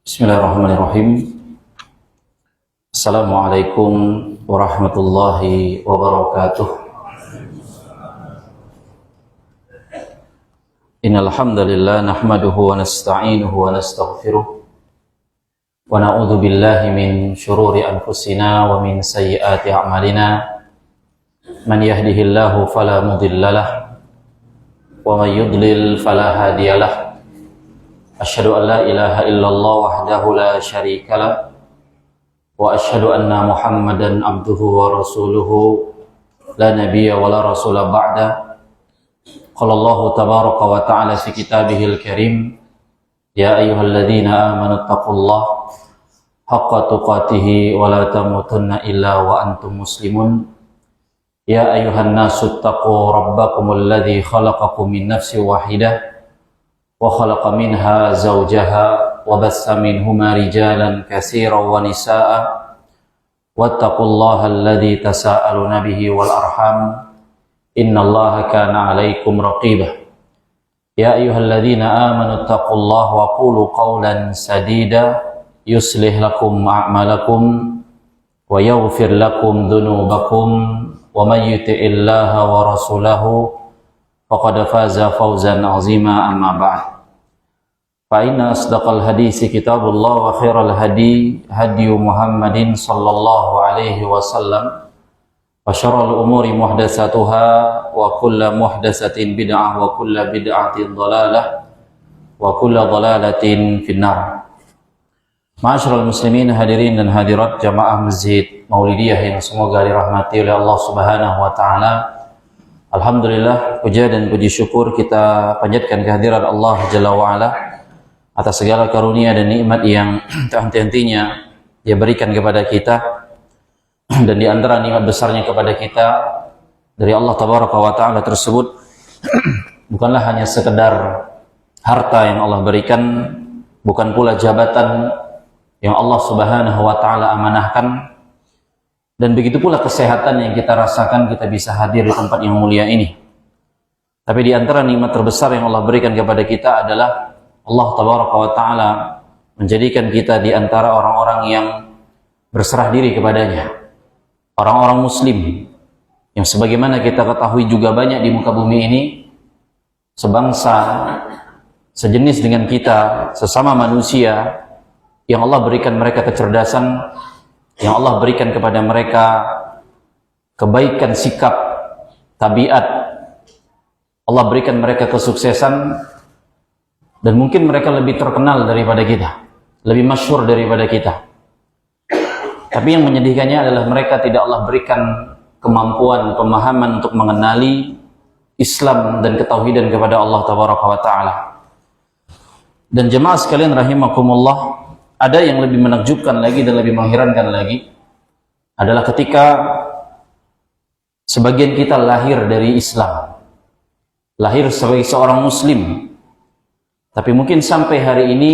Bismillahirrahmanirrahim. Assalamualaikum warahmatullahi wabarakatuh. Innal hamdalillah nahmaduhu wa nasta'inuhu wa nastaghfiruh wa na'udzu billahi min shururi anfusina wa min sayyiati a'malina. Man yahdihillahu fala mudhillalah wa man yudlil fala hadiyalah. Asyhadu an la ilaha illallah wahdahu la syarika lah wa asyhadu anna Muhammadan abduhu wa rasuluhu la nabiyya wa la rasula ba'da. Qala Allah tabaraka wa ta'ala fi kitabihil karim, ya ayyuhalladzina amanu taqullaha haqqa tuqatih wa la tamutunna illa wa antum muslimun. Ya ayyuhan nasu taqu rabbakumul ladzi khalaqakum min nafsin wahidah wa khalaqa minha zawjaha wa bassa minhuma rijalan katsiran wa nisaa'a wattaqullaha alladzi tasaaluna bihi wal arham innallaha kana 'alaikum raqiba. Ya ayyuhalladzina amanu taqullaha wa qulu qawlan sadida yuslih lakum a'malakum wa yaghfir lakum dhunubakum wa may yuti'illaha wa rasulahu faqad faza fawzan 'azima. Amma ba'd. Fa inna asdaqal hadisi kitabullah wa khairal hadi hadi Muhammadin sallallahu alaihi wasallam wa syarrul umuri muhdatsatuha wa kullu muhdatsatin bid'ah wa kullu bid'atin dhalalah wa kullu dhalalatin finnar. Ma'asyiral muslimin, hadirin dan hadirat jamaah Masjid Maulidiyah yang semoga dirahmati oleh Allah Subhanahu wa taala. Alhamdulillah, puja dan puji syukur kita panjatkan kehadiran Allah Jalla wa Ala atas segala karunia dan nikmat yang tak henti-hentinya Dia berikan kepada kita. Dan di antara nikmat besarnya kepada kita dari Allah Tabaraka wa Ta'ala tersebut bukanlah hanya sekedar harta yang Allah berikan, bukan pula jabatan yang Allah Subhanahu wa Ta'ala amanahkan, dan begitu pula kesehatan yang kita rasakan kita bisa hadir di tempat yang mulia ini. Tapi di antara nikmat terbesar yang Allah berikan kepada kita adalah Allah Tabaraka wa Ta'ala menjadikan kita di antara orang-orang yang berserah diri kepadanya, orang-orang muslim yang sebagaimana kita ketahui juga banyak di muka bumi ini sebangsa, sejenis dengan kita, sesama manusia yang Allah berikan mereka kecerdasan, yang Allah berikan kepada mereka kebaikan sikap, tabiat, Allah berikan mereka kesuksesan, dan mungkin mereka lebih terkenal daripada kita, lebih masyhur daripada kita. Tapi yang menyedihkannya adalah mereka tidak Allah berikan kemampuan, pemahaman untuk mengenali Islam dan ketauhidan kepada Allah Tabaraka wa Ta'ala. Dan jemaah sekalian rahimakumullah, ada yang lebih menakjubkan lagi dan lebih mengherankan lagi adalah ketika sebagian kita lahir dari Islam, lahir sebagai seorang muslim, tapi mungkin sampai hari ini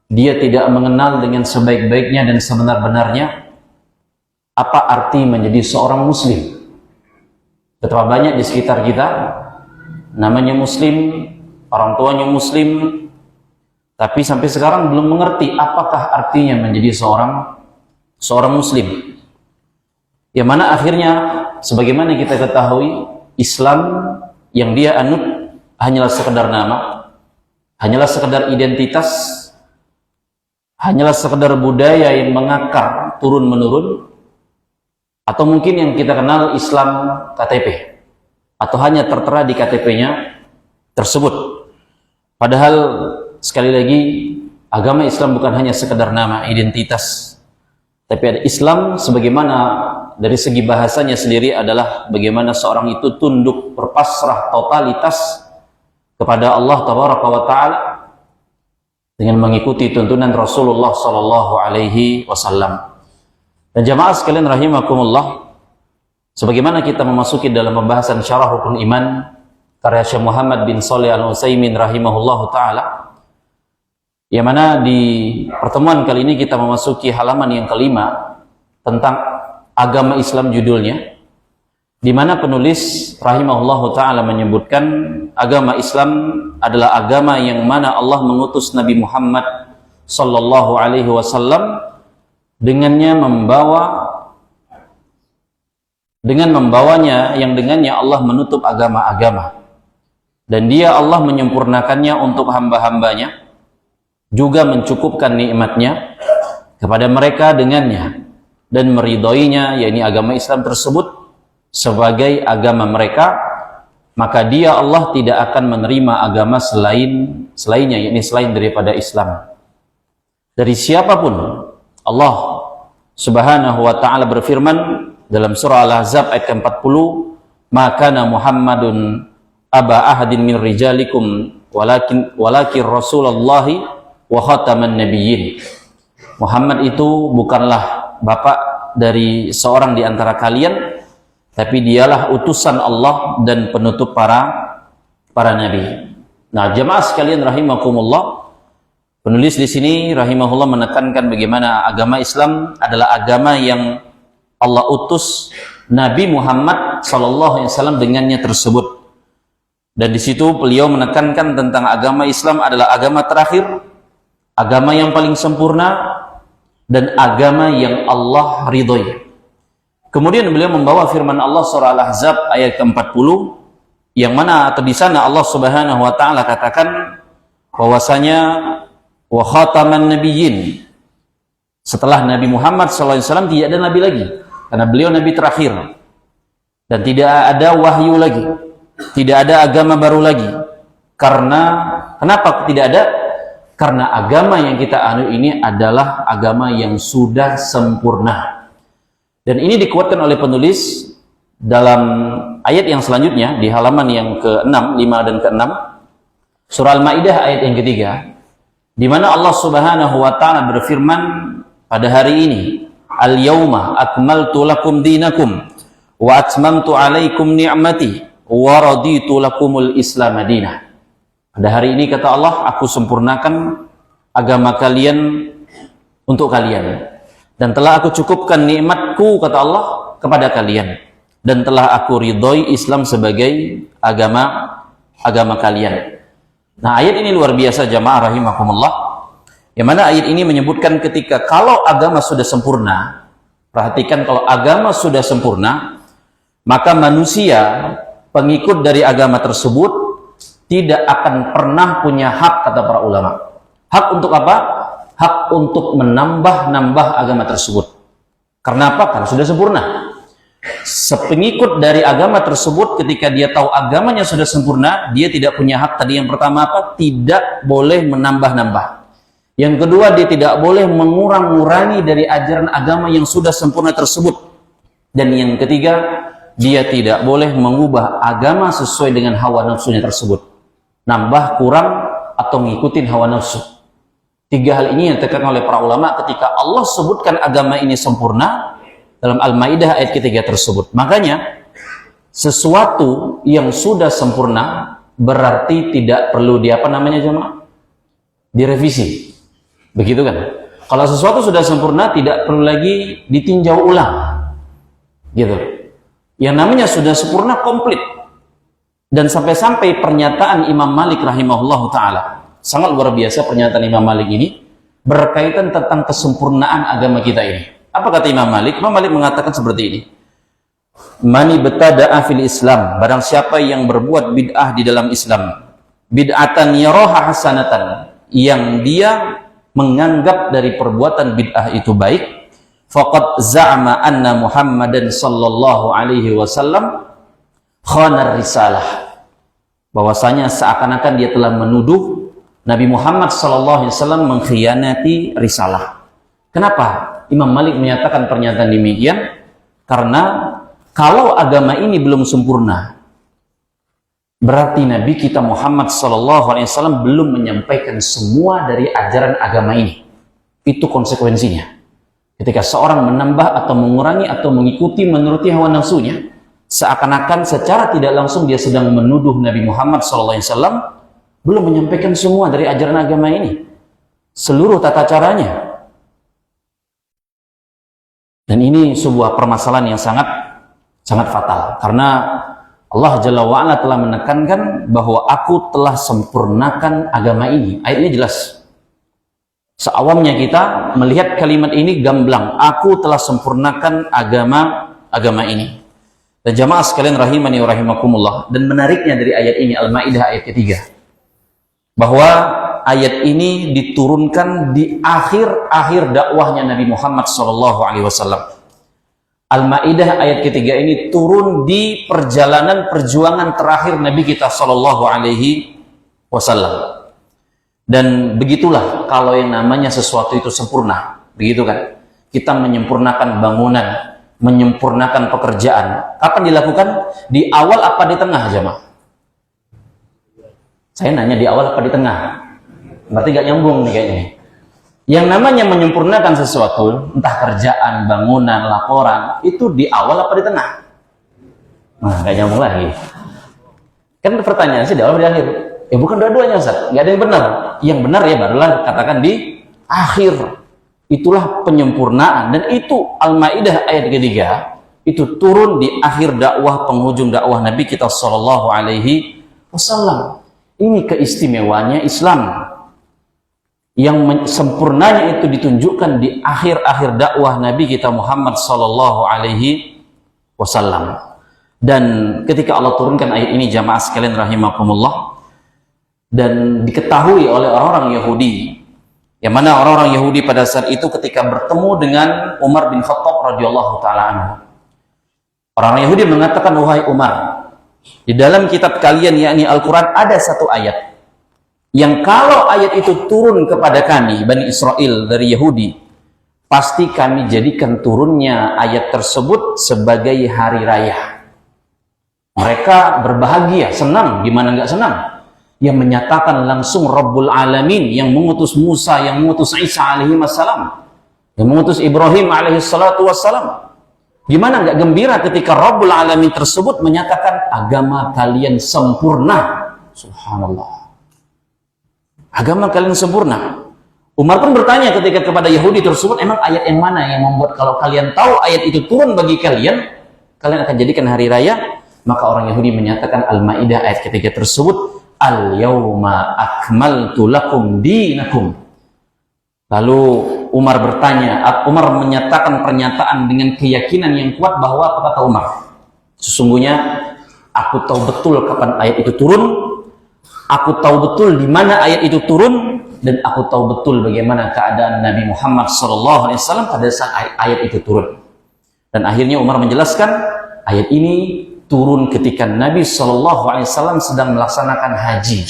dia tidak mengenal dengan sebaik-baiknya dan sebenar-benarnya apa arti menjadi seorang muslim. Betapa banyak di sekitar kita namanya muslim, orang tuanya muslim, tapi sampai sekarang belum mengerti apakah artinya menjadi seorang muslim. Yang mana akhirnya sebagaimana kita ketahui, Islam yang dia anut hanyalah sekedar nama, hanyalah sekedar identitas, hanyalah sekedar budaya yang mengakar turun-menurun, atau mungkin yang kita kenal Islam KTP, atau hanya tertera di KTP-nya tersebut. Padahal sekali lagi, agama Islam bukan hanya sekedar nama, identitas, tapi ada Islam sebagaimana dari segi bahasanya sendiri adalah bagaimana seorang itu tunduk, berpasrah totalitas kepada Allah Tabaraka wa Ta'ala dengan mengikuti tuntunan Rasulullah Sallallahu Alaihi Wasallam. Dan jamaah sekalian rahimakumullah, sebagaimana kita memasuki dalam pembahasan syarah rukun iman karya Syekh Muhammad bin Shalih Al-Utsaimin rahimahullahu taala, yang mana di pertemuan kali ini kita memasuki halaman yang kelima tentang agama Islam judulnya, di mana penulis rahimahullahu taala menyebutkan agama Islam adalah agama yang mana Allah mengutus Nabi Muhammad sallallahu alaihi wasallam dengan membawanya yang dengannya Allah menutup agama-agama, dan dia Allah menyempurnakannya untuk hamba-hambanya, juga mencukupkan nikmatnya kepada mereka dengannya, dan meridhoinya, yakni agama Islam tersebut sebagai agama mereka, maka dia Allah tidak akan menerima agama selainnya, yakni selain daripada Islam, dari siapapun. Allah Subhanahu wa ta'ala berfirman dalam surah Al-Ahzab ayat ke-40, maka Muhammadun aba ahadin min rijalikum walakin Rasulullahi wa khataman nabiyyin. Muhammad itu bukanlah bapak dari seorang di antara kalian, tapi dialah utusan Allah dan penutup para nabi. Nah, jemaah sekalian rahimakumullah, penulis di sini rahimahullah menekankan bagaimana agama Islam adalah agama yang Allah utus Nabi Muhammad sallallahu alaihi wasallam dengannya tersebut. Dan di situ beliau menekankan tentang agama Islam adalah agama terakhir, agama yang paling sempurna, dan agama yang Allah ridhoi. Kemudian beliau membawa firman Allah surah Al-Ahzab ayat ke-40, yang mana atau di sana Allah Subhanahu wa taala katakan bahwasanya wa khataman nabiyyin. Setelah Nabi Muhammad SAW tidak ada nabi lagi, karena beliau nabi terakhir, dan tidak ada wahyu lagi, tidak ada agama baru lagi. Kenapa tidak ada? Karena agama yang kita anut ini adalah agama yang sudah sempurna. Dan ini dikuatkan oleh penulis dalam ayat yang selanjutnya di halaman yang ke-6, 5 dan ke-6 surah Al-Maidah ayat yang ketiga, di mana Allah Subhanahu wa taala berfirman pada hari ini, al-yauma akmaltu lakum dinakum wa atmamtu alaikum ni'mati wa raditu lakumul Islam madinah. Pada hari ini kata Allah, aku sempurnakan agama kalian untuk kalian, dan telah aku cukupkan nikmatku kata Allah kepada kalian, dan telah aku ridhoi Islam sebagai agama kalian. Nah, ayat ini luar biasa jamaah rahimakumullah, yang mana ayat ini menyebutkan ketika kalau agama sudah sempurna, perhatikan, kalau agama sudah sempurna, maka manusia pengikut dari agama tersebut tidak akan pernah punya hak, kata para ulama. Hak untuk apa? Hak untuk menambah-nambah agama tersebut. Karena apa? Karena sudah sempurna. Sepengikut dari agama tersebut, ketika dia tahu agamanya sudah sempurna, dia tidak punya hak. Tadi yang pertama apa? Tidak boleh menambah-nambah. Yang kedua, dia tidak boleh mengurang-ngurangi dari ajaran agama yang sudah sempurna tersebut. Dan yang ketiga, dia tidak boleh mengubah agama sesuai dengan hawa nafsunya tersebut. Nambah, kurang, atau ngikutin hawa nafsu. Tiga hal ini yang ditekankan oleh para ulama ketika Allah sebutkan agama ini sempurna dalam Al-Maidah ayat ketiga tersebut. Makanya sesuatu yang sudah sempurna berarti tidak perlu direvisi. Begitu kan? Kalau sesuatu sudah sempurna tidak perlu lagi ditinjau ulang. Gitu. Yang namanya sudah sempurna, komplit. Dan sampai-sampai pernyataan Imam Malik rahimahullahu ta'ala, sangat luar biasa pernyataan Imam Malik ini, berkaitan tentang kesempurnaan agama kita ini. Apa kata Imam Malik? Imam Malik mengatakan seperti ini, mani betada'a fil Islam, barang siapa yang berbuat bid'ah di dalam Islam, bid'atan yaroha hasanatan, yang dia menganggap dari perbuatan bid'ah itu baik, faqad za'ama anna Muhammadan sallallahu alaihi wasallam khanar risalah, bahwasanya seakan-akan dia telah menuduh Nabi Muhammad sallallahu alaihi wasallam mengkhianati risalah. Kenapa Imam Malik menyatakan pernyataan demikian? Karena kalau agama ini belum sempurna, berarti Nabi kita Muhammad sallallahu alaihi wasallam belum menyampaikan semua dari ajaran agama ini. Itu konsekuensinya. Ketika seorang menambah atau mengurangi atau mengikuti menuruti hawa nafsunya, seakan-akan secara tidak langsung dia sedang menuduh Nabi Muhammad SAW belum menyampaikan semua dari ajaran agama ini, seluruh tata caranya. Dan ini sebuah permasalahan yang sangat fatal, karena Allah Jalla wa'ala telah menekankan bahwa aku telah sempurnakan agama ini. Ayatnya jelas. Seawamnya kita melihat kalimat ini gamblang, aku telah sempurnakan agama ini. Dan jamaah sekalian rahimani wa rahimakumullah, dan menariknya dari ayat ini, Al-Maidah ayat ketiga, bahwa ayat ini diturunkan di akhir dakwahnya Nabi Muhammad SAW. Al-Maidah ayat ketiga ini turun di perjalanan perjuangan terakhir Nabi kita SAW. Dan begitulah kalau yang namanya sesuatu itu sempurna, begitu kan? Kita menyempurnakan bangunan, menyempurnakan pekerjaan. Kapan dilakukan? Di awal apa di tengah, jemaah? Saya nanya di awal apa di tengah? Berarti gak nyambung nih kayaknya. Yang namanya menyempurnakan sesuatu, entah kerjaan, bangunan, laporan, itu di awal apa di tengah? Nah, gak nyambung lagi. Kan pertanyaan sih di awal apa di akhir? Bukan dua-duanya, Ustaz. Nggak ada yang benar. Yang benar ya barulah katakan di akhir. Itulah penyempurnaan. Dan itu Al-Maidah ayat ketiga itu turun di akhir dakwah, penghujung dakwah Nabi kita SAW. Ini keistimewaannya Islam. Yang sempurnanya itu ditunjukkan di akhir-akhir dakwah Nabi kita Muhammad SAW. Dan ketika Allah turunkan ayat ini, jamaah sekalian rahimakumullah, dan diketahui oleh orang-orang Yahudi, yang mana orang-orang Yahudi pada saat itu ketika bertemu dengan Umar bin Khattab radhiyallahu taala anhu, orang Yahudi mengatakan, wahai Umar, di dalam kitab kalian yakni Al-Quran ada satu ayat yang kalau ayat itu turun kepada kami Bani Israel dari Yahudi, pasti kami jadikan turunnya ayat tersebut sebagai hari raya. Mereka berbahagia, senang, gimana nggak senang? Yang menyatakan langsung Rabbul Alamin, yang mengutus Musa, yang mengutus Isa alaihi wassalam, yang mengutus Ibrahim alaihi salatu wassalam. Gimana nggak gembira ketika Rabbul Alamin tersebut menyatakan agama kalian sempurna. Subhanallah. Agama kalian sempurna. Umar pun bertanya ketika kepada Yahudi tersebut, emang ayat yang mana yang membuat kalau kalian tahu ayat itu turun bagi kalian, kalian akan jadikan hari raya? Maka orang Yahudi menyatakan Al-Maidah ayat ketiga tersebut, Al-yawma akmaltu lakum dinakum. Lalu Umar bertanya, Umar menyatakan pernyataan dengan keyakinan yang kuat bahwa apa kata Umar? Sesungguhnya aku tahu betul kapan ayat itu turun, aku tahu betul di mana ayat itu turun, dan aku tahu betul bagaimana keadaan Nabi Muhammad SAW pada saat ayat itu turun. Dan akhirnya Umar menjelaskan ayat ini turun ketika Nabi SAW sedang melaksanakan haji,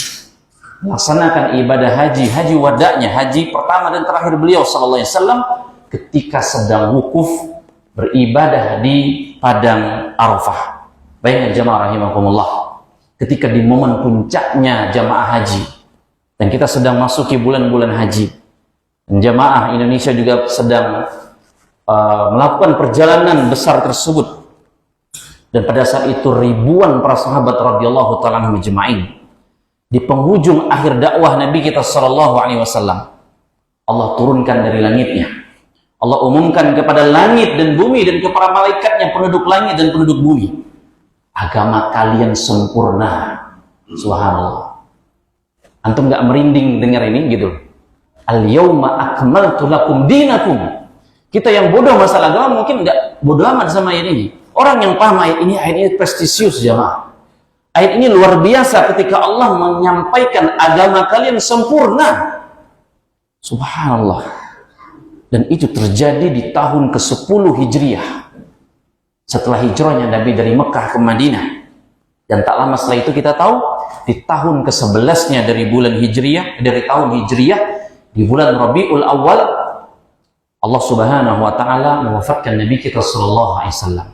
melaksanakan ibadah haji, haji wadaknya, haji pertama dan terakhir beliau SAW, ketika sedang wukuf beribadah di padang Arafah. Bayangkan jamaah rahimakumullah, ketika di momen puncaknya jamaah haji, dan kita sedang masuki bulan-bulan haji, dan jamaah Indonesia juga sedang melakukan perjalanan besar tersebut. Dan pada saat itu ribuan para sahabat radhiyallahu ta'ala anhum ajma'in, di penghujung akhir dakwah Nabi kita SAW, Allah turunkan dari langitnya. Allah umumkan kepada langit dan bumi dan kepada malaikatnya, penduduk langit dan penduduk bumi, agama kalian sempurna. Subhanallah. Antum nggak merinding dengar ini gitu? Al-yawma akmaltu lakum dinakum. Kita yang bodoh masalah agama mungkin nggak bodoh amat sama ayat ini. Orang yang paham ayat ini prestisius jamaah. Ayat ini luar biasa ketika Allah menyampaikan agama kalian sempurna. Subhanallah. Dan itu terjadi di tahun ke-10 Hijriah. Setelah hijrahnya Nabi dari Mekah ke Madinah. Dan tak lama setelah itu kita tahu, di tahun ke-11-nya dari bulan Hijriah, dari tahun Hijriah, di bulan Rabiul Awal, Allah Subhanahu wa taala mewafatkan Nabi kita sallallahu alaihi wasallam.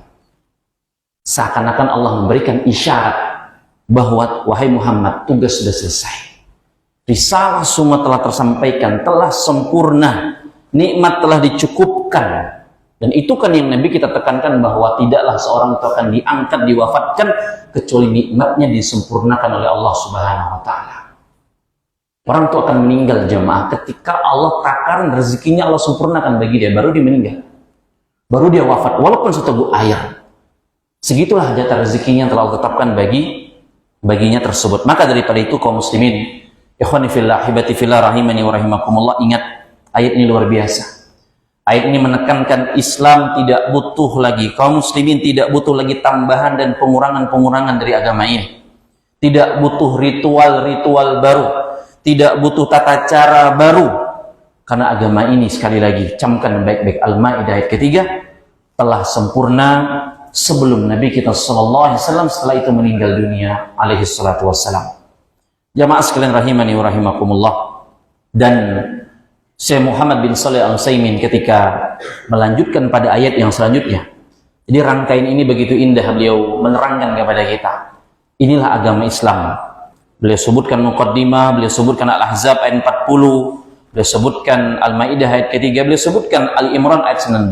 Seakan-akan Allah memberikan isyarat bahwa wahai Muhammad, tugas sudah selesai. Risalah semua telah tersampaikan, telah sempurna, nikmat telah dicukupkan. Dan itu kan yang Nabi kita tekankan bahwa tidaklah seorang itu akan diangkat, diwafatkan kecuali nikmatnya disempurnakan oleh Allah Subhanahu wa taala. Orang itu akan meninggal jemaah ketika Allah takar rezekinya Allah sempurnakan bagi dia, baru dia meninggal. Baru dia wafat walaupun seteguk air. Segitulah jatah rezekinya yang telah Allah tetapkan baginya tersebut. Maka daripada itu kaum muslimin, ikhwani fillah, hibati fillah rahimani wa rahimakumullah, ingat Ayat ini luar biasa. Ayat ini menekankan Islam tidak butuh lagi, kaum muslimin tidak butuh lagi tambahan dan pengurangan-pengurangan dari agama ini. Tidak butuh ritual-ritual baru, tidak butuh tata cara baru. Karena agama ini, sekali lagi, camkan baik-baik, Al-Maidah ayat ketiga, telah sempurna sebelum Nabi kita SAW setelah itu meninggal dunia alaihi salatu wassalam. Jamaah sekalian rahimani wa rahimakumullah. Dan Syekh Muhammad bin Shalih Al-Utsaimin ketika melanjutkan pada ayat yang selanjutnya. Jadi rangkaian ini begitu indah, beliau menerangkan kepada kita. Inilah agama Islam. Beliau sebutkan Muqaddimah, beliau sebutkan Al-Ahzab ayat 40, beliau sebutkan Al-Maidah ayat ketiga, beliau sebutkan Al-Imran ayat 19.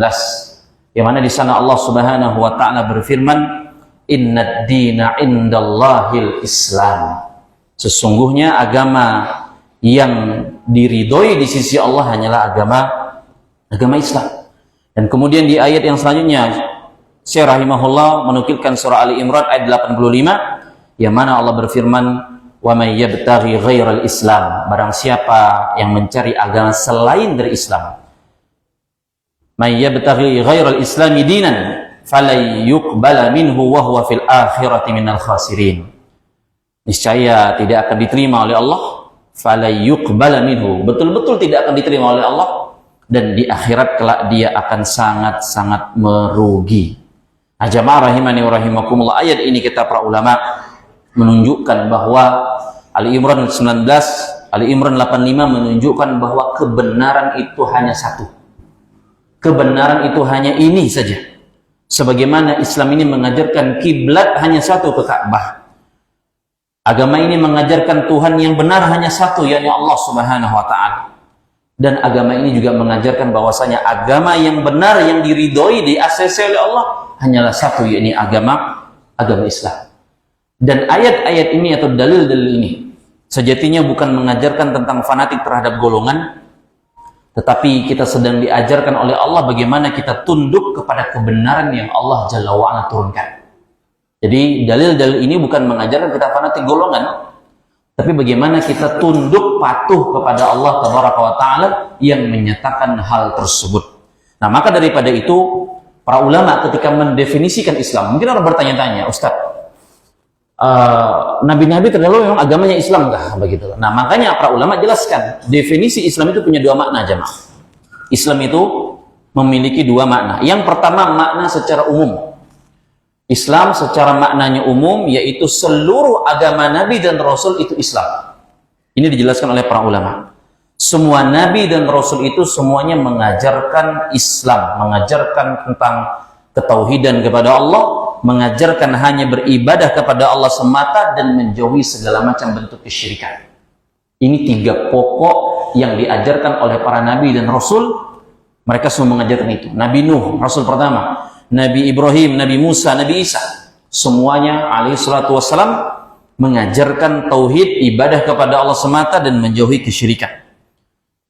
Yang mana di sana Allah Subhanahu wa taala berfirman, "Innad dina indallahil Islam." Sesungguhnya agama yang diridhoi di sisi Allah hanyalah agama Islam. Dan kemudian di ayat yang selanjutnya Syekh rahimahullah menukilkan surah Ali Imran ayat 85 yang mana Allah berfirman, "Wa may yabtaghi ghairal Islam." Barang siapa yang mencari agama selain dari Islam, may yabtaghi ghairal Islami dinan falay yuqbala minhu wa huwa fil akhirati minal khasirin. Niscaya tidak akan diterima oleh Allah, falay yuqbala minhu, betul-betul tidak akan diterima oleh Allah, dan di akhirat kelak dia akan sangat-sangat merugi. Nah, jamaah rahimani wa rahimakumullah, ayat ini kita para ulama menunjukkan bahwa Ali Imran 19, Ali Imran 85 menunjukkan bahwa kebenaran itu hanya satu. Kebenaran itu hanya ini saja. Sebagaimana Islam ini mengajarkan kiblat hanya satu, ke Ka'bah. Agama ini mengajarkan Tuhan yang benar hanya satu, yakni Allah Subhanahu wa taala. Dan agama ini juga mengajarkan bahwasanya agama yang benar yang diridhoi, di-ACC oleh Allah hanyalah satu, yakni agama Islam. Dan ayat-ayat ini atau dalil-dalil ini sejatinya bukan mengajarkan tentang fanatik terhadap golongan, tetapi kita sedang diajarkan oleh Allah bagaimana kita tunduk kepada kebenaran yang Allah Jalla wa'ala turunkan. Jadi dalil-dalil ini bukan mengajarkan kita fanatik golongan, tapi bagaimana kita tunduk patuh kepada Allah Tabaraka wa Ta'ala yang menyatakan hal tersebut. Nah, maka daripada itu para ulama ketika mendefinisikan Islam, mungkin orang bertanya-tanya, Ustaz, nabi-nabi terdahulu memang agamanya Islam kah? Begitu. Nah, makanya para ulama jelaskan definisi Islam itu punya dua makna, jemaah. Islam itu memiliki dua makna. Yang pertama, makna secara umum. Islam secara maknanya umum, yaitu seluruh agama Nabi dan Rasul itu Islam. Ini dijelaskan oleh para ulama. Semua Nabi dan Rasul itu semuanya mengajarkan Islam, mengajarkan tentang ketauhidan kepada Allah, mengajarkan hanya beribadah kepada Allah semata dan menjauhi segala macam bentuk kesyirikan. Ini tiga pokok yang diajarkan oleh para Nabi dan Rasul. Mereka semua mengajarkan itu. Nabi Nuh, Rasul pertama. Nabi Ibrahim, Nabi Musa, Nabi Isa, semuanya alaihi salatu wassalam mengajarkan tauhid, ibadah kepada Allah semata dan menjauhi kesyirikan.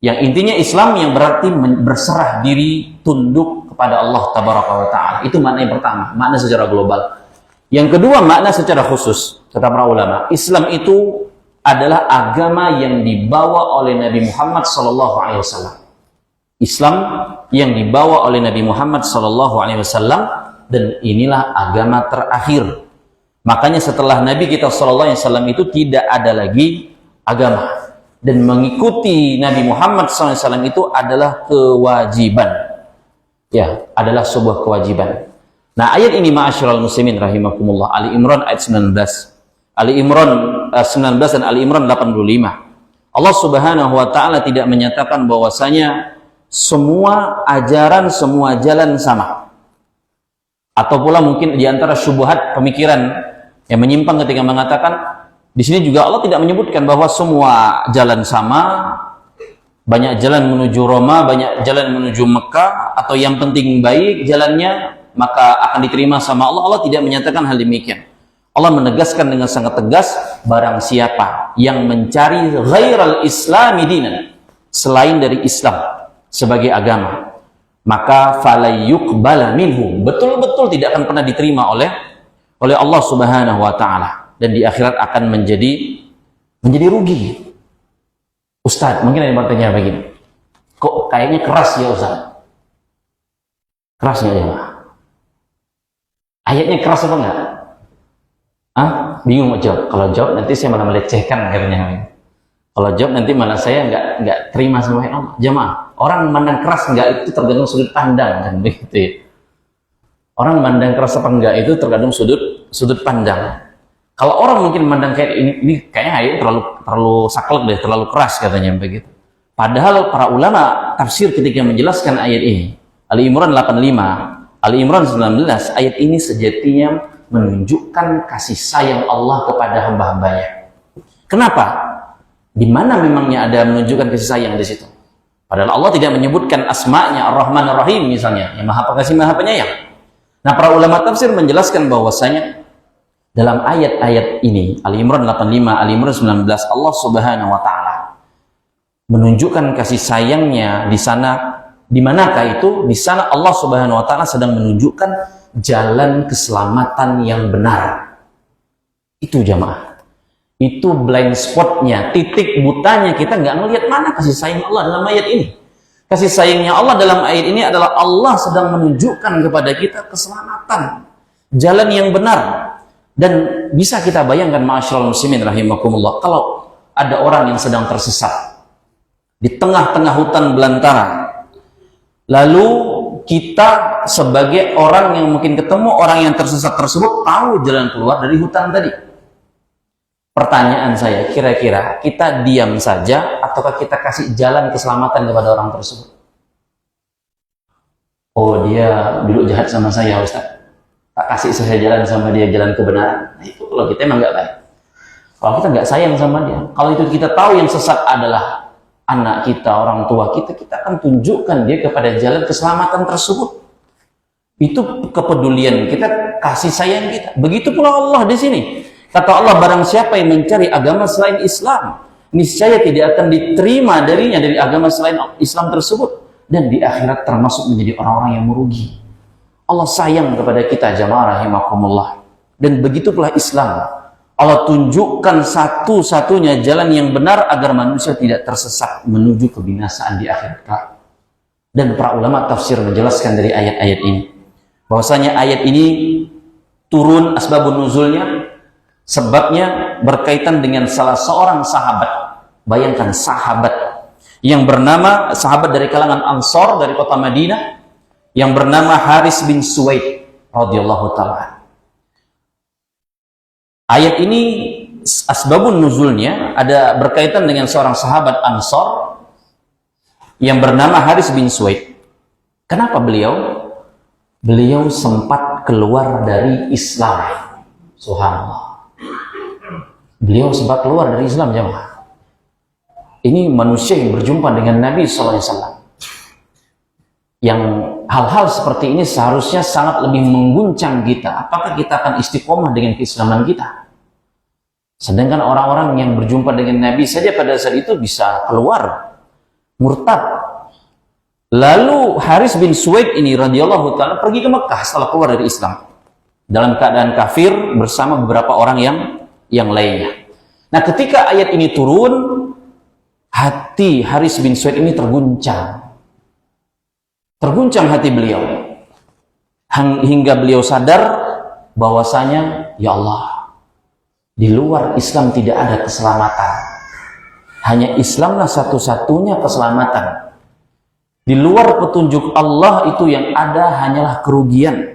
Yang intinya Islam yang berarti berserah diri, tunduk kepada Allah Tabaraka wa Ta'ala. Itu makna yang pertama, makna secara global. Yang kedua, makna secara khusus, kata para ulama, Islam itu adalah agama yang dibawa oleh Nabi Muhammad SAW. Islam yang dibawa oleh Nabi Muhammad SAW, dan inilah agama terakhir. Makanya setelah Nabi kita SAW itu tidak ada lagi agama, dan mengikuti Nabi Muhammad SAW itu adalah kewajiban. Ya, adalah sebuah kewajiban. Nah, ayat ini ma'asyiral muslimin rahimakumullah, Ali Imran ayat 19, Ali Imran 19 dan Ali Imran 85. Allah Subhanahu wa taala tidak menyatakan bahwasanya semua ajaran, semua jalan sama. Atau pula mungkin diantara syubhat pemikiran yang menyimpang ketika mengatakan, di sini juga Allah tidak menyebutkan bahwa semua jalan sama, banyak jalan menuju Roma, banyak jalan menuju Mekah, atau yang penting baik jalannya maka akan diterima sama Allah. Allah tidak menyatakan hal demikian. Allah menegaskan dengan sangat tegas, barang siapa yang mencari ghairal islami dinan, selain dari Islam sebagai agama, maka falayuqbala minhu, betul-betul tidak akan pernah diterima oleh Allah Subhanahu wa taala, dan di akhirat akan menjadi rugi. Ustaz, mungkin ada yang bertanya begini, Kok kayaknya keras ya Ustaz? Keras nggak ya? Ayatnya keras apa enggak? Bingung mau jawab. Kalau jawab nanti saya malah melecehkan katanya. Kalau jawab nanti malah saya nggak terima sama Allah. Jamaah, orang memandang keras enggak itu tergantung sudut pandang kan begitu ya. Orang memandang keras apa enggak itu tergantung sudut pandang. Kalau orang mungkin memandang kayak ini kayaknya ayat terlalu saklek deh, terlalu keras katanya begitu. Padahal para ulama tafsir ketika menjelaskan ayat ini, Ali Imran 85, Ali Imran 19, ayat ini sejatinya menunjukkan kasih sayang Allah kepada hamba-hambanya. Kenapa? Di mana memangnya ada menunjukkan kasih sayang di situ? Padahal Allah tidak menyebutkan asma'nya Ar-Rahman Ar-Rahim misalnya, yang Maha Pengasih Maha Penyayang. Nah, para ulama tafsir menjelaskan bahwasanya dalam ayat-ayat ini, Ali Imran 85, Ali Imran 19, Allah Subhanahu wa taala menunjukkan kasih sayangnya di sana. Di manakah itu? Di sana Allah Subhanahu wa taala sedang menunjukkan jalan keselamatan yang benar. Itu jamaah. Itu blind spotnya, titik butanya kita nggak ngelihat mana kasih sayang Allah dalam ayat ini. Kasih sayangnya Allah dalam ayat ini adalah Allah sedang menunjukkan kepada kita keselamatan, jalan yang benar. Dan bisa kita bayangkan ma'asyiral muslimin rahimakumullah, kalau ada orang yang sedang tersesat di tengah-tengah hutan belantara, lalu kita sebagai orang yang mungkin ketemu orang yang tersesat tersebut tahu jalan keluar dari hutan tadi. Pertanyaan saya, kira-kira kita diam saja ataukah kita kasih jalan keselamatan kepada orang tersebut? Oh, dia dulu jahat sama saya Ustaz, tak kasih saya jalan sama dia, jalan kebenaran. Nah, itu kalau kita emang nggak baik. Kalau kita nggak sayang sama dia, kalau itu kita tahu yang sesat adalah anak kita, orang tua kita, kita akan tunjukkan dia kepada jalan keselamatan tersebut. Itu kepedulian kita, kasih sayang kita. Begitu pula Allah di sini. Kata Allah, barang siapa yang mencari agama selain Islam, niscaya tidak akan diterima darinya dari agama selain Islam tersebut, dan di akhirat termasuk menjadi orang-orang yang merugi. Allah sayang kepada kita jamaah rahimakumullah. Dan begitu pula Islam. Allah tunjukkan satu-satunya jalan yang benar agar manusia tidak tersesat menuju kebinasaan di akhirat kelak. Dan para ulama tafsir menjelaskan dari ayat-ayat ini bahwasanya ayat ini turun asbabun nuzulnya, sebabnya berkaitan dengan salah seorang sahabat. Bayangkan sahabat yang bernama, sahabat dari kalangan Ansor dari kota Madinah, yang bernama Haris bin Suwaid radhiyallahu taala. Ayat ini asbabun nuzulnya ada berkaitan dengan seorang sahabat Ansor yang bernama Haris bin Suwaid. Kenapa beliau? Beliau sempat keluar dari Islam. Subhanallah. Beliau sempat keluar dari Islam jemaah. Ini manusia yang berjumpa dengan Nabi SAW, yang hal-hal seperti ini seharusnya sangat lebih mengguncang kita. Apakah kita akan istiqomah dengan keislaman kita? Sedangkan orang-orang yang berjumpa dengan Nabi saja pada saat itu bisa keluar murtad. Lalu Haris bin Suwaid ini radhiyallahu ta'ala pergi ke Mekah setelah keluar dari Islam dalam keadaan kafir bersama beberapa orang yang lainnya. Nah, ketika ayat ini turun, hati Haris bin Suwaid ini terguncang. Terguncang hati beliau. Hingga beliau sadar bahwasanya, ya Allah, di luar Islam tidak ada keselamatan. Hanya Islamlah satu-satunya keselamatan. Di luar petunjuk Allah itu yang ada hanyalah kerugian.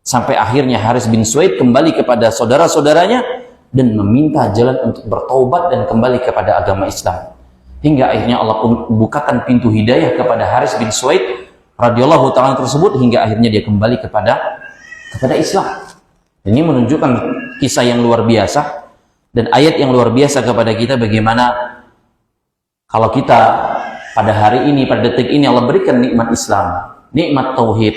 Sampai akhirnya Haris bin Suwaid kembali kepada saudara-saudaranya dan meminta jalan untuk bertaubat dan kembali kepada agama Islam. Hingga akhirnya Allah pun bukakan pintu hidayah kepada Haris bin Suwaid radhiyallahu ta'ala tersebut, hingga akhirnya dia kembali kepada Islam. Ini menunjukkan kisah yang luar biasa dan ayat yang luar biasa kepada kita, bagaimana kalau kita pada hari ini, pada detik ini Allah berikan nikmat Islam, nikmat tauhid,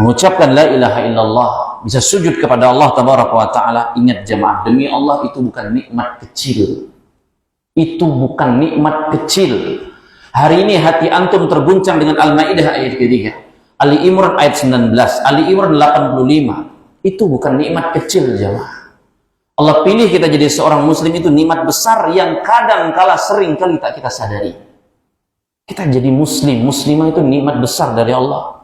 mengucapkan la ilaha illallah, bisa sujud kepada Allah tabaraka wa ta'ala. Ingat jemaah, demi Allah itu bukan nikmat kecil. Itu bukan nikmat kecil. Hari ini hati antum terguncang dengan Al-Maidah ayat ketiga, Ali Imran ayat 19, Ali Imran 85. Itu bukan nikmat kecil jemaah. Allah pilih kita jadi seorang muslim itu nikmat besar yang kadang kala sering kali tak kita sadari. Kita jadi muslim, muslimah itu nikmat besar dari Allah.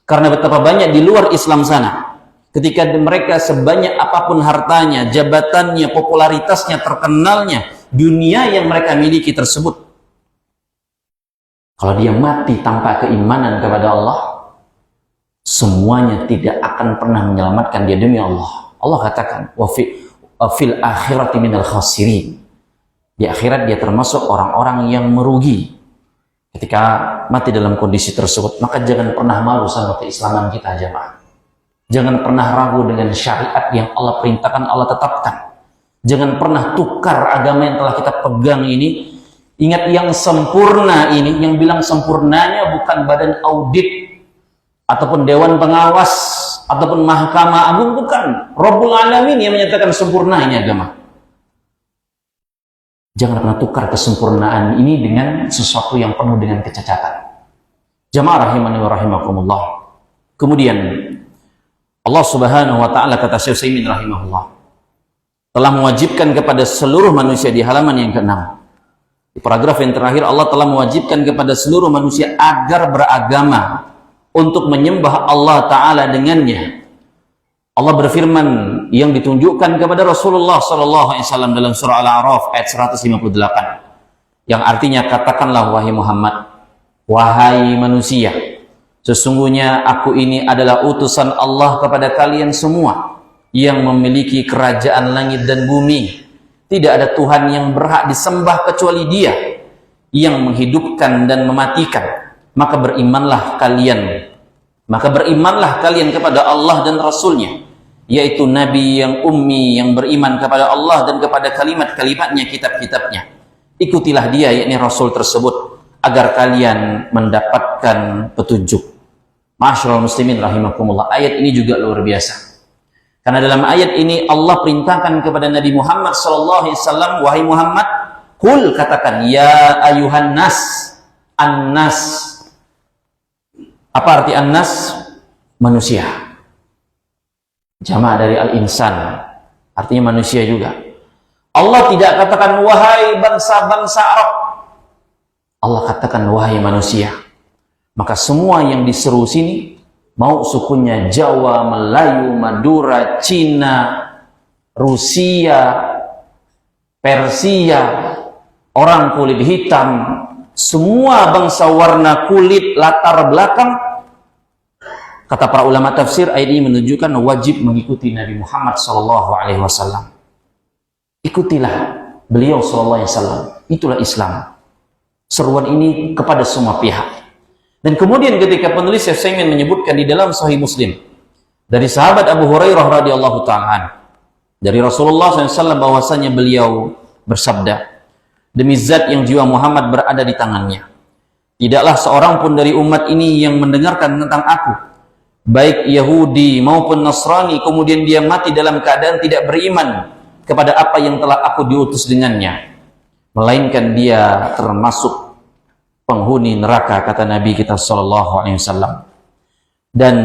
Karena betapa banyak di luar Islam sana, ketika mereka sebanyak apapun hartanya, jabatannya, popularitasnya, terkenalnya, dunia yang mereka miliki tersebut, kalau dia mati tanpa keimanan kepada Allah, semuanya tidak akan pernah menyelamatkan dia demi Allah. Allah katakan, wa fil akhirati minal khasirin. Di akhirat dia termasuk orang-orang yang merugi. Ketika mati dalam kondisi tersebut, maka jangan pernah malu sama keislaman kita, jemaah. Jangan pernah ragu dengan syariat yang Allah perintahkan, Allah tetapkan. Jangan pernah tukar agama yang telah kita pegang ini. Ingat, yang sempurna ini, yang bilang sempurnanya bukan badan audit ataupun dewan pengawas ataupun mahkamah agung, bukan. Rabbul Alamin yang menyatakan sempurna ini agama. Jangan pernah tukar kesempurnaan ini dengan sesuatu yang penuh dengan kecacatan. Jamaah rahimani wa rahimakumullah. Kemudian Allah Subhanahu wa taala, kata Syekh Utsaimin rahimahullah, telah mewajibkan kepada seluruh manusia di halaman yang ke-6. Di paragraf yang terakhir, Allah telah mewajibkan kepada seluruh manusia agar beragama untuk menyembah Allah taala dengannya. Allah berfirman yang ditunjukkan kepada Rasulullah SAW dalam surah Al-A'raf ayat 158, yang artinya, katakanlah wahai Muhammad, wahai manusia, sesungguhnya aku ini adalah utusan Allah kepada kalian semua yang memiliki kerajaan langit dan bumi. Tidak ada Tuhan yang berhak disembah kecuali Dia yang menghidupkan dan mematikan. Maka berimanlah kalian kepada Allah dan Rasulnya, yaitu Nabi yang ummi, yang beriman kepada Allah dan kepada kalimat-kalimatnya, kitab-kitabnya. Ikutilah dia, yakni Rasul tersebut, agar kalian mendapatkan petunjuk. Ma'asyiral muslimin rahimakumullah, ayat ini juga luar biasa. Karena dalam ayat ini Allah perintahkan kepada Nabi Muhammad SAW, wahai Muhammad, kul, katakan, ya ayuhan nas, an-nas. Apa arti an-nas? Manusia. Jamaah dari al-insan, artinya manusia juga. Allah tidak katakan wahai bangsa-bangsa Arab. Allah katakan wahai manusia. Maka semua yang diseru sini, mau sukunya Jawa, Melayu, Madura, Cina, Rusia, Persia, orang kulit hitam, semua bangsa warna kulit, latar belakang, kata para ulama tafsir, ayat ini menunjukkan wajib mengikuti Nabi Muhammad SAW. Ikutilah beliau SAW. Itulah Islam. Seruan ini kepada semua pihak. Dan kemudian ketika penulis Syekh Utsaimin menyebutkan di dalam Sahih Muslim dari sahabat Abu Hurairah radhiyallahu ta'ala dari Rasulullah SAW, bahwasanya beliau bersabda, demi zat yang jiwa Muhammad berada di tangannya, tidaklah seorang pun dari umat ini yang mendengarkan tentang aku, baik Yahudi maupun Nasrani, kemudian dia mati dalam keadaan tidak beriman kepada apa yang telah aku diutus dengannya, melainkan dia termasuk penghuni neraka, kata Nabi kita SAW. Dan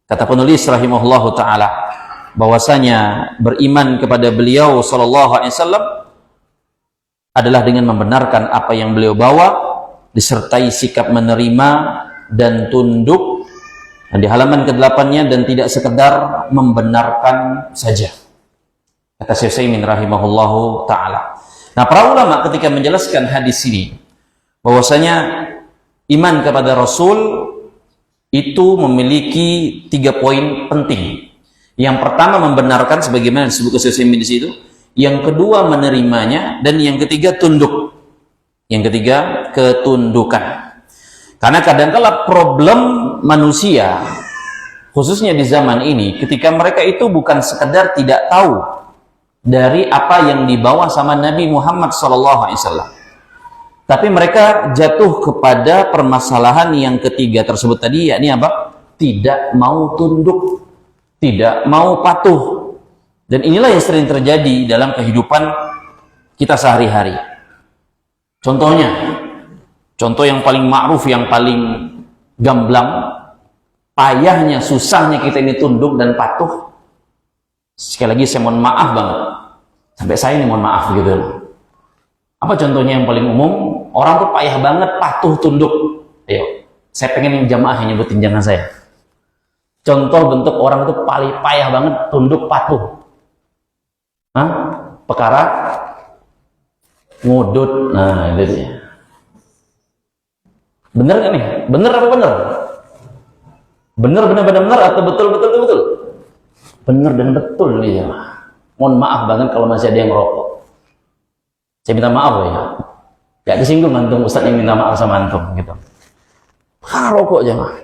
kata penulis rahimahullahu ta'ala, bahwasanya beriman kepada beliau SAW adalah dengan membenarkan apa yang beliau bawa, disertai sikap menerima dan tunduk. Dan di halaman ke-8-nya, dan tidak sekedar membenarkan saja, kata Syekh Utsaimin rahimahullahu ta'ala. Nah, para ulama ketika menjelaskan hadis ini, bahwasanya iman kepada Rasul itu memiliki 3 poin penting. Yang pertama, membenarkan sebagaimana disebut Syekh Utsaimin di situ. Yang kedua, menerimanya. Dan yang ketiga, tunduk. Yang ketiga, ketundukan. Karena kadang-kala problem manusia, khususnya di zaman ini, ketika mereka itu bukan sekedar tidak tahu dari apa yang dibawa sama Nabi Muhammad SAW, tapi mereka jatuh kepada permasalahan yang ketiga tersebut tadi, yakni apa? Tidak mau tunduk, tidak mau patuh. Dan inilah yang sering terjadi dalam kehidupan kita sehari-hari. Contoh yang paling ma'ruf, yang paling gamblang, payahnya, susahnya kita ini tunduk dan patuh. Sekali lagi saya mohon maaf banget, sampai saya ini mohon maaf gitu. Apa contohnya yang paling umum? Orang tuh payah banget, patuh, tunduk. Ayo, saya pengen jamaah yang nyebutin, jangan saya. Contoh bentuk orang itu paling payah banget, tunduk, patuh. Hah? Perkara ngudut. Nah, itu dia. Bener gak nih? Bener apa bener? Bener atau betul? Bener dan betul nih ya. Mohon maaf banget kalau masih ada yang ngerokok. Saya minta maaf ya. Gak disinggung antum, Ustaz yang minta maaf sama antum gitu. Rokok aja mah.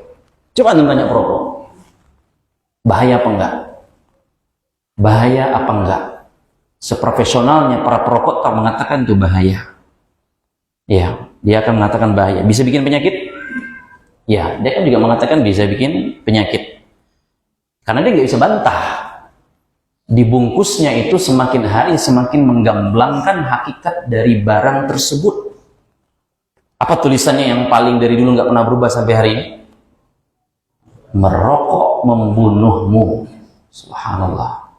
Coba antum tanya perokok. Bahaya apa enggak? Bahaya apa enggak? Seprofesionalnya para perokok tak mengatakan itu bahaya. Ya, dia akan mengatakan bahaya. Bisa bikin penyakit? Ya, dia kan juga mengatakan bisa bikin penyakit. Karena dia nggak bisa bantah. Dibungkusnya itu semakin hari semakin menggamblangkan hakikat dari barang tersebut. Apa tulisannya yang paling dari dulu nggak pernah berubah sampai hari ini? Merokok membunuhmu. Subhanallah.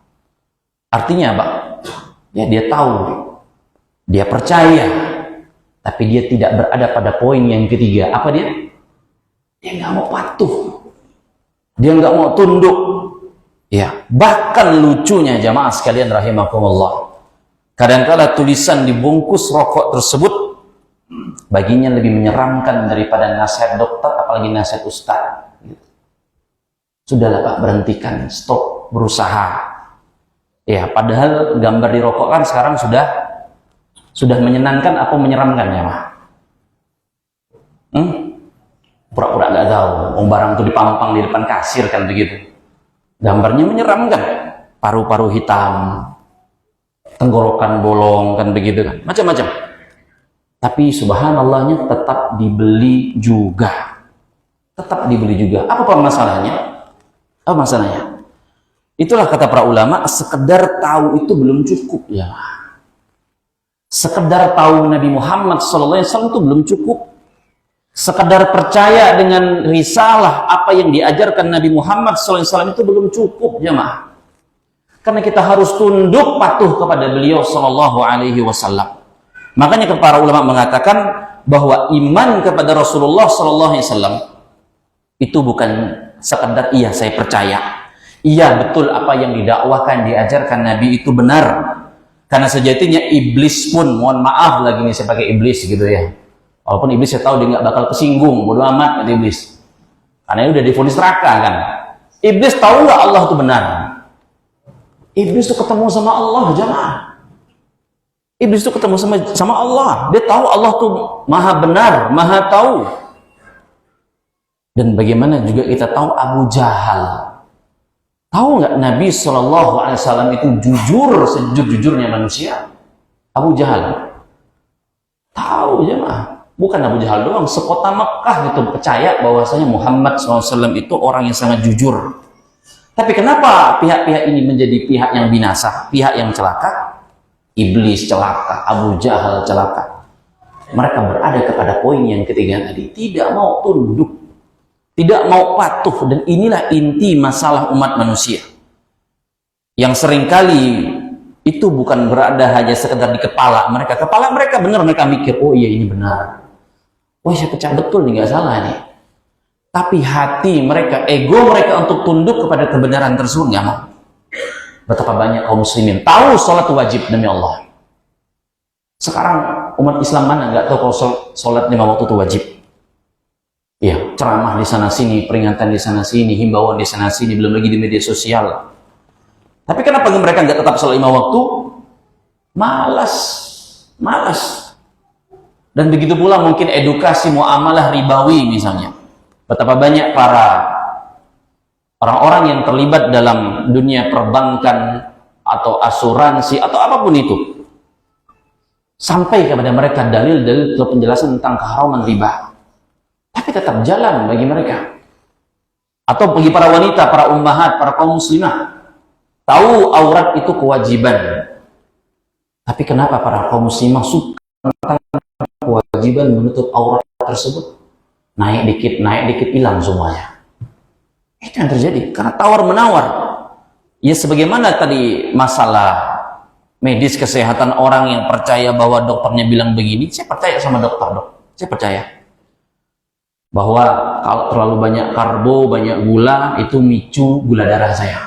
Artinya apa? Ya dia tahu, dia percaya, tapi dia tidak berada pada poin yang ketiga. Apa dia? Dia nggak mau patuh, dia nggak mau tunduk. Ya, bahkan lucunya jamaah sekalian rahimakumullah, kadang-kala tulisan dibungkus rokok tersebut baginya lebih menyeramkan daripada nasihat dokter, apalagi nasihat ustaz. Sudahlah Pak, berhentikan, stop berusaha. Ya, padahal gambar di rokok kan sekarang sudah menyenangkan apa menyeramkan ya Pak? Pura-pura nggak tahu. Barang itu dipampang di depan kasir kan begitu. Gambarnya menyeramkan. Paru-paru hitam, tenggorokan bolong kan begitu kan, macam-macam. Tapi subhanallahnya tetap dibeli juga. Tetap dibeli juga. Apa masalahnya? Apa masalahnya? Itulah kata para ulama, sekedar tahu itu belum cukup ya. Sekedar tahu Nabi Muhammad SAW itu belum cukup. Sekedar percaya dengan risalah apa yang diajarkan Nabi Muhammad SAW itu belum cukup jemaah. Karena kita harus tunduk patuh kepada beliau SAW. Makanya para ulama mengatakan bahwa iman kepada Rasulullah SAW itu bukan sekedar iya saya percaya. Iya betul apa yang didakwakan, diajarkan Nabi itu benar. Karena sejatinya iblis pun, mohon maaf lagi nih saya pakai iblis gitu ya. Walaupun iblis saya tahu dia nggak bakal kesinggung, bodo amat kata iblis. Karena udah divonis neraka kan. Iblis tahu nggak Allah itu benar? Iblis itu ketemu sama Allah jemaah. Iblis itu ketemu sama Allah. Dia tahu Allah tuh maha benar, maha tahu. Dan bagaimana juga kita tahu Abu Jahal. Tahu nggak Nabi SAW itu jujur sejujur-jujurnya manusia? Abu Jahal. Tahu jemaah. Bukan Abu Jahal doang, sekota Mekah itu percaya bahwasanya Muhammad SAW itu orang yang sangat jujur. Tapi kenapa pihak-pihak ini menjadi pihak yang binasa, pihak yang celaka? Iblis celaka, Abu Jahal celaka. Mereka berada kepada poin yang ketiga tadi, tidak mau tunduk, tidak mau patuh, dan inilah inti masalah umat manusia. Yang seringkali itu bukan berada hanya sekedar di kepala mereka. Kepala mereka benar, mereka mikir, oh iya ini benar. Oh saya percaya betul nih, nggak salah nih. Tapi hati mereka, ego mereka untuk tunduk kepada kebenaran tersebut nggak mau. Betapa banyak kaum muslimin tahu sholat wajib demi Allah. Sekarang umat Islam mana nggak tahu kalau sholat 5 waktu itu wajib? Ya, ceramah di sana sini, peringatan di sana sini, himbauan di sana sini, belum lagi di media sosial. Tapi kenapa mereka nggak tetap sholat 5 waktu? Malas. Dan begitu pula mungkin edukasi muamalah ribawi misalnya. Betapa banyak para orang-orang yang terlibat dalam dunia perbankan atau asuransi atau apapun itu, sampai kepada mereka dalil-dalil atau penjelasan tentang keharaman riba, tapi tetap jalan bagi mereka. Atau bagi para wanita, para ummahat, para kaum muslimah, tahu aurat itu kewajiban, tapi kenapa para kaum muslimah suka kewajiban menutup aurat tersebut? Naik dikit hilang semuanya. Itu yang terjadi karena tawar menawar. Ya sebagaimana tadi masalah medis kesehatan orang yang percaya bahwa dokternya bilang begini, saya percaya sama dokter, dok. Saya percaya bahwa kalau terlalu banyak karbo, banyak gula, itu micu gula darah saya,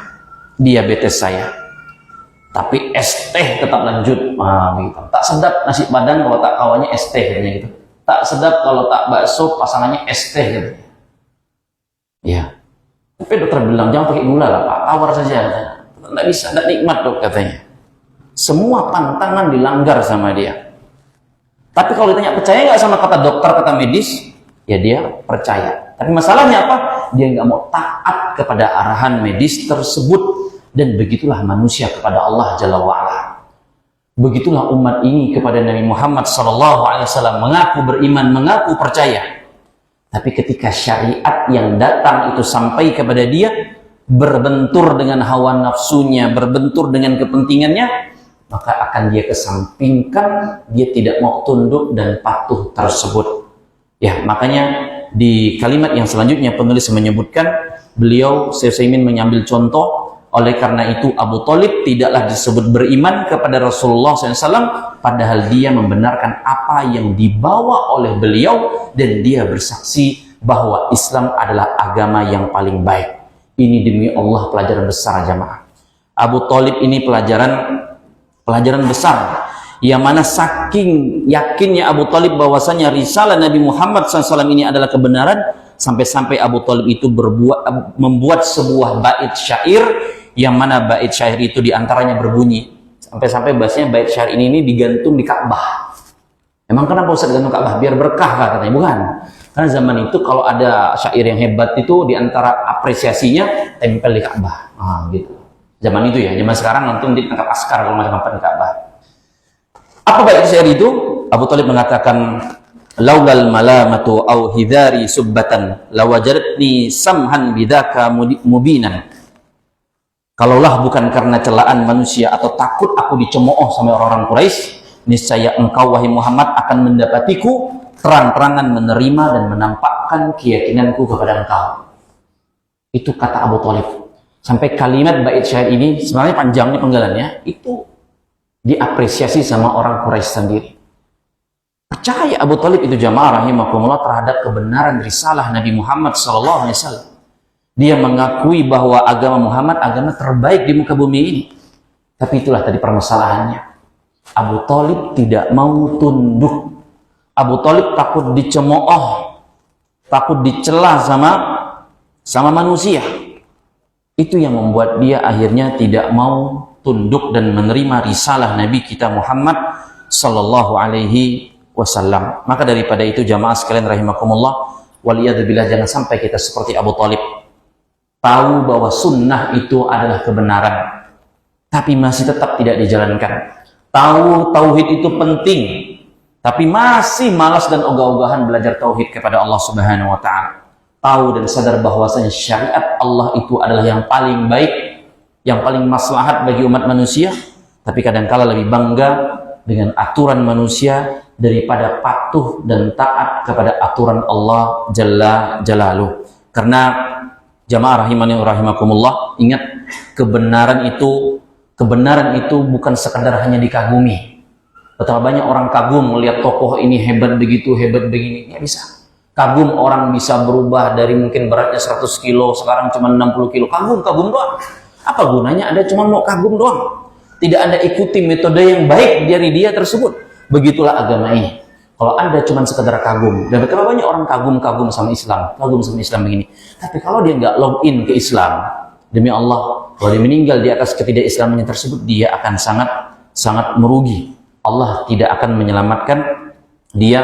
diabetes saya. Tapi es teh tetap lanjut. Begitu. Tak sedap nasi padang kalau tak kawannya es teh katanya gitu. Tak sedap kalau tak bakso pasangannya es teh gitu. Ya. Tapi dokter bilang jangan pakai gula lah Pak, tawar saja. Tidak bisa, tidak nikmat dok katanya. Semua pantangan dilanggar sama dia. Tapi kalau ditanya percaya nggak sama kata dokter, kata medis, ya dia percaya. Tapi masalahnya apa? Dia nggak mau taat kepada arahan medis tersebut. Dan begitulah manusia kepada Allah Jalla wa'ala. Begitulah umat ini kepada Nabi Muhammad SAW, mengaku beriman, mengaku percaya. Tapi ketika syariat yang datang itu sampai kepada dia, berbentur dengan hawa nafsunya, berbentur dengan kepentingannya, maka akan dia kesampingkan, dia tidak mau tunduk dan patuh tersebut. Ya, makanya di kalimat yang selanjutnya penulis menyebutkan, beliau Syekh Utsaimin mengambil contoh. Oleh karena itu Abu Thalib tidaklah disebut beriman kepada Rasulullah SAW, padahal dia membenarkan apa yang dibawa oleh beliau dan dia bersaksi bahwa Islam adalah agama yang paling baik. Ini demi Allah pelajaran besar jamaah. Abu Thalib ini pelajaran besar, yang mana saking yakinnya Abu Thalib bahwasanya risalah Nabi Muhammad SAW ini adalah kebenaran, sampai-sampai Abu Thalib itu membuat sebuah bait syair, yang mana bait syair itu diantaranya berbunyi, sampai-sampai bahasanya bait syair ini digantung di Ka'bah. Emang kenapa Ustaz gantung Ka'bah? Biar berkah katanya. Bukan. Karena zaman itu kalau ada syair yang hebat itu diantara apresiasinya tempel di Ka'bah. Gitu. Zaman itu ya. Zaman sekarang nanti ditangkap askar kalau macam-macam di Ka'bah. Apa bait syair itu? Abu Thalib mengatakan, laulal malamatu au hidari subbatan lawajaratni samhan bidaka mubinan. Kalaulah bukan karena celaan manusia atau takut aku dicemooh sama orang-orang Quraisy, niscaya engkau wahai Muhammad akan mendapatiku terang-terangan menerima dan menampakkan keyakinanku kepada engkau. Itu kata Abu Thalib. Sampai kalimat bait syair ini sebenarnya panjangnya penggalannya itu diapresiasi sama orang Quraisy sendiri. Percaya Abu Thalib itu jamaah rahimakumullah terhadap kebenaran risalah Nabi Muhammad SAW. Dia mengakui bahwa agama Muhammad agama terbaik di muka bumi ini. Tapi itulah tadi permasalahannya. Abu Thalib tidak mau tunduk. Abu Thalib takut dicemooh, takut dicela sama manusia. Itu yang membuat dia akhirnya tidak mau tunduk dan menerima risalah Nabi kita Muhammad sallallahu alaihi wasallam. Maka daripada itu jamaah sekalian rahimakumullah, waliyadzubillah, jangan sampai kita seperti Abu Thalib. Tahu bahwa sunnah itu adalah kebenaran, tapi masih tetap tidak dijalankan. Tahu tauhid itu penting, tapi masih malas dan ogah-ogahan belajar tauhid kepada Allah Subhanahu wa Ta'ala. Tahu dan sadar bahwasanya syariat Allah itu adalah yang paling baik, yang paling maslahat bagi umat manusia, tapi kadangkala lebih bangga dengan aturan manusia daripada patuh dan taat kepada aturan Allah Jalla Jalaluh. Karena jamaah rahimani wa rahimakumullah, ingat kebenaran itu bukan sekadar hanya dikagumi. Betapa banyak orang kagum melihat tokoh ini hebat begitu, hebat begini. Ya bisa. Kagum orang bisa berubah dari mungkin beratnya 100 kilo, sekarang cuma 60 kilo. Kagum doang. Apa gunanya Anda cuma mau kagum doang? Tidak Anda ikuti metode yang baik dari dia tersebut. Begitulah agama ini. Kalau Anda cuma sekedar kagum, dan betapa banyak orang kagum sama Islam begini. Tapi kalau dia nggak login ke Islam, demi Allah, kalau dia meninggal di atas ketidakislamannya tersebut, dia akan sangat merugi. Allah tidak akan menyelamatkan dia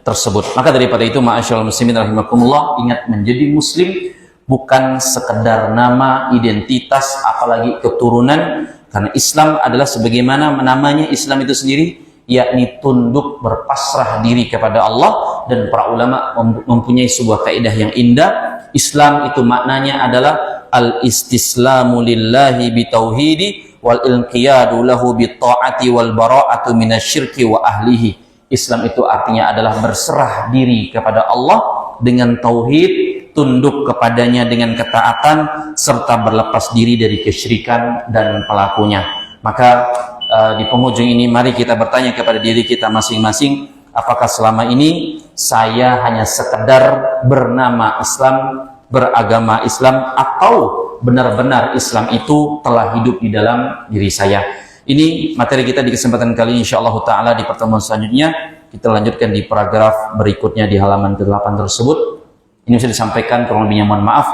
tersebut. Maka daripada itu, ma'asyiral muslimin rahimakumullah, ingat, menjadi muslim bukan sekedar nama, identitas, apalagi keturunan. Karena Islam adalah sebagaimana namanya Islam itu sendiri, yakni tunduk berpasrah diri kepada Allah. Dan para ulama mempunyai sebuah kaidah yang indah. Islam itu maknanya adalah al-istislamu lillahi bitauhidi wal inqiyadu lahu bitta'ati wal bara'atu minasyirki wa ahlihi. Islam itu artinya adalah berserah diri kepada Allah dengan tauhid, tunduk kepadanya dengan ketaatan, serta berlepas diri dari kesyirikan dan pelakunya. Maka di penghujung ini mari kita bertanya kepada diri kita masing-masing, apakah selama ini saya hanya sekedar bernama Islam, beragama Islam, atau benar-benar Islam itu telah hidup di dalam diri saya. Ini materi kita di kesempatan kali ini, insyaallah ta'ala. Di pertemuan selanjutnya kita lanjutkan di paragraf berikutnya di halaman ke-8 tersebut. Ini bisa disampaikan, kurang lebihnya mohon maaf.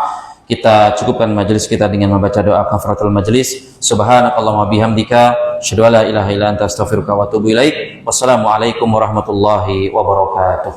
Kita cukupkan majelis kita dengan membaca doa kafaratul majelis. Subhanakallahumma bihamdika, asyhadu an la ilaha illa anta, astaghfiruka wa atubu ilaik. Wassalamualaikum warahmatullahi wabarakatuh.